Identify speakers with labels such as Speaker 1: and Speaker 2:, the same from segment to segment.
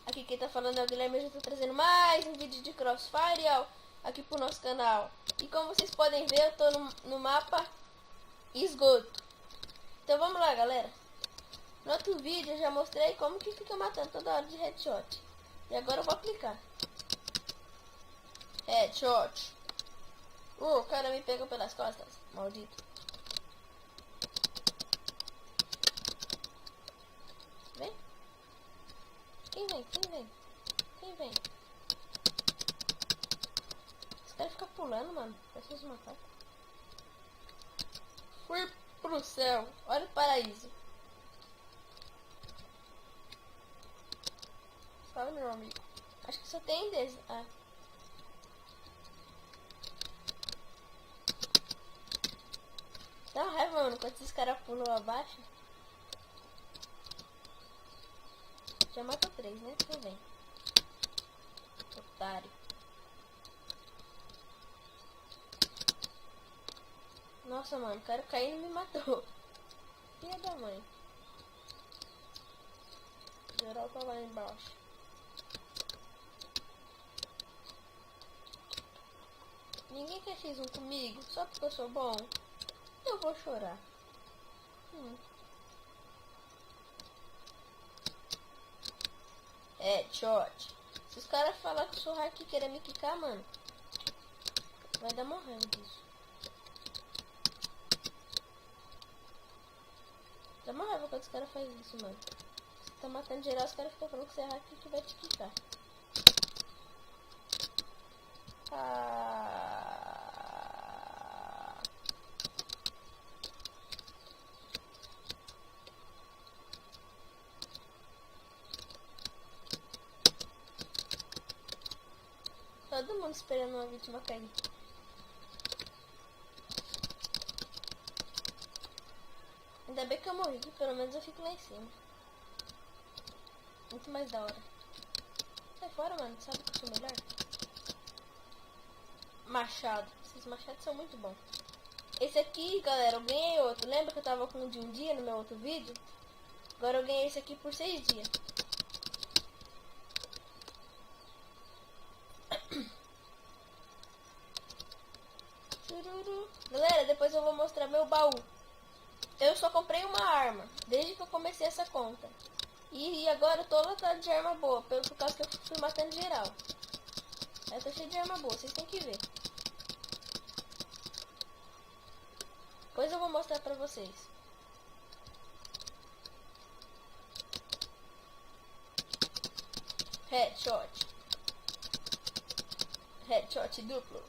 Speaker 1: aqui quem tá falando é o Guilherme. Eu já tô trazendo mais um vídeo de Crossfire aqui pro nosso canal. E como vocês podem ver, eu tô no mapa esgoto. Então vamos lá, galera. No outro vídeo eu já mostrei como que fica matando toda hora de headshot. E agora eu vou aplicar. Headshot. O cara me pegou pelas costas. Maldito. Vem. Quem vem? Quem vem? Quem vem? Esse cara fica pulando, mano. Parece os macacos. Fui pro céu. Olha o paraíso. Fala, meu amigo. Acho que só tem desse. Ah. Dá uma raiva, mano, quando esses caras pulam abaixo. Já matou 3, né? Tudo bem. Otário. Nossa, mano, o cara caiu e me matou. Filha da mãe. Geral tá lá embaixo. Ninguém quer X1 comigo? Só porque eu sou bom? Eu vou chorar. Headshot. Se os caras falar que eu sou hack e querer me quicar, mano, vai dar morrendo disso. Dá uma raiva quando os caras fazem isso, mano. Você tá matando geral, os caras ficam falando que você é hack e que vai te quicar. Todo mundo esperando uma vítima cair. Ainda bem que eu morri, que pelo menos eu fico lá em cima. Muito mais da hora. Sai fora, mano. Sabe que eu sou melhor? Machado. Esses machados são muito bons. Esse aqui, galera, eu ganhei outro. Lembra que eu tava com um de um dia no meu outro vídeo? Agora eu ganhei esse aqui por 6 dias. Galera, depois eu vou mostrar meu baú. Eu só comprei uma arma desde que eu comecei essa conta. E agora eu tô lotado de arma boa, por causa que eu fui matando geral. Eu tô cheio de arma boa, vocês têm que ver. Depois eu vou mostrar pra vocês. Headshot. Headshot duplo.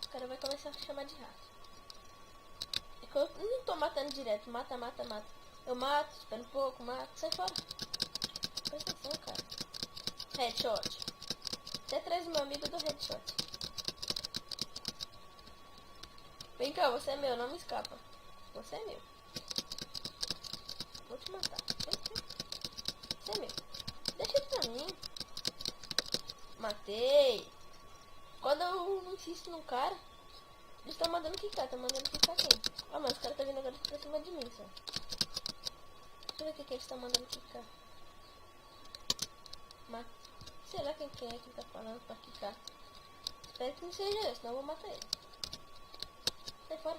Speaker 1: O cara vai começar a chamar de rato. É que eu não tô matando direto. Mata, mata, mata. Eu mato, espero um pouco, mato. Sai fora. Presta atenção, cara. Headshot. Até atrás do meu amigo do headshot. Vem cá, você é meu, não me escapa. Você é meu. Vou te matar. Você é meu. Deixa pra mim. Matei. Quando eu insisto no cara, eles estão mandando quicar. Tá mandando quicar quem? Ah, mas o cara tá vindo agora pra cima de mim, só. Deixa eu ver o que eles estão mandando quicar. Mas, sei lá quem é que tá falando pra quicar. Espero que não seja eu, senão eu vou matar ele. Sai fora.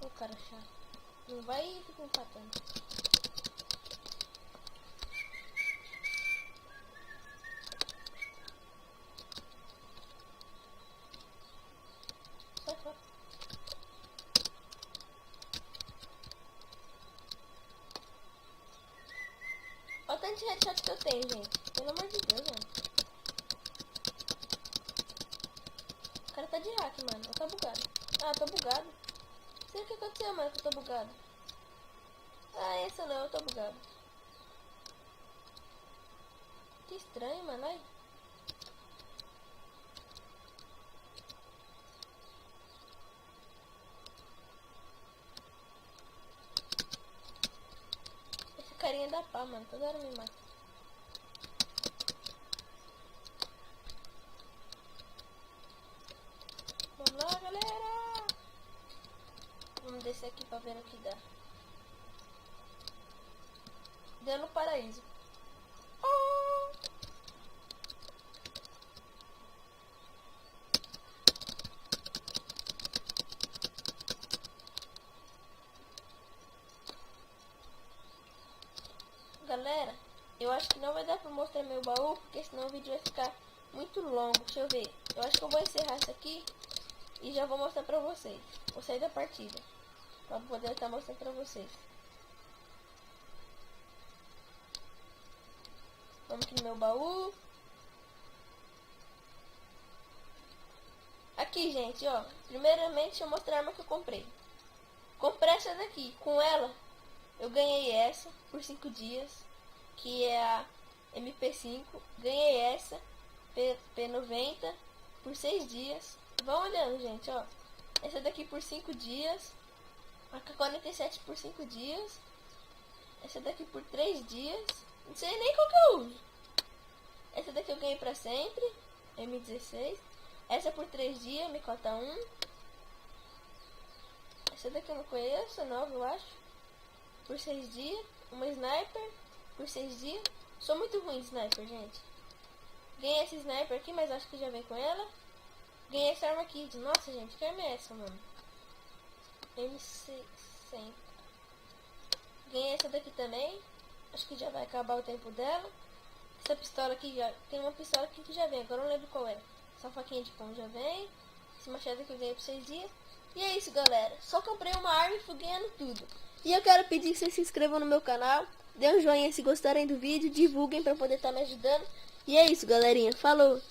Speaker 1: Ô, cara chato. Não vai e fica empatando. Sai fora. Olha o tanto de headshot que eu tenho, gente. Pelo amor de Deus, mano. O cara tá de hack, mano. Eu tô bugado. Ah, tô bugado. Não sei o que aconteceu, mano, que eu tô bugado. Ah, essa não, eu tô bugado. Que estranho, mano. Ai. Esse carinha da pá, mano. Toda hora me mata. Vamos lá, galera. Vamos descer aqui pra ver o que dá. chegando no paraíso. Oh! Galera, eu acho que não vai dar pra mostrar meu baú, porque senão o vídeo vai ficar muito longo. Deixa eu ver. Eu acho que eu vou encerrar isso aqui e já vou mostrar pra vocês. Vou sair da partida pra poder estar mostrando pra vocês. Vamos aqui no meu baú. Aqui, gente, ó. Primeiramente, deixa eu mostrar a arma que eu comprei. Comprei essa daqui. Com ela, eu ganhei essa por 5 dias, que é a MP5. Ganhei essa P90 por 6 dias. Vão olhando, gente, ó. Essa daqui por 5 dias. A K47 por 5 dias. Essa daqui por 3 dias. Não sei nem qual que eu uso. Essa daqui eu ganhei pra sempre. M16. Essa por 3 dias, MK1. Essa daqui eu não conheço, nova eu acho. Por 6 dias. Uma sniper por 6 dias. Sou muito ruim de sniper, gente. Ganhei esse sniper aqui, mas acho que já vem com ela. Ganhei essa arma aqui. Nossa, gente, que arma é essa, mano? MC100. Ganhei essa daqui também. Acho que já vai acabar o tempo dela. Essa pistola aqui já... Tem uma pistola aqui que já vem, agora eu não lembro qual é. Essa faquinha de pão já vem. Esse machado aqui eu ganhei por 6 dias. E é isso, galera. Só comprei uma arma e fui ganhando tudo. E eu quero pedir que vocês se inscrevam no meu canal. Dê um joinha se gostarem do vídeo. Divulguem pra poder estar me ajudando. E é isso, galerinha. Falou!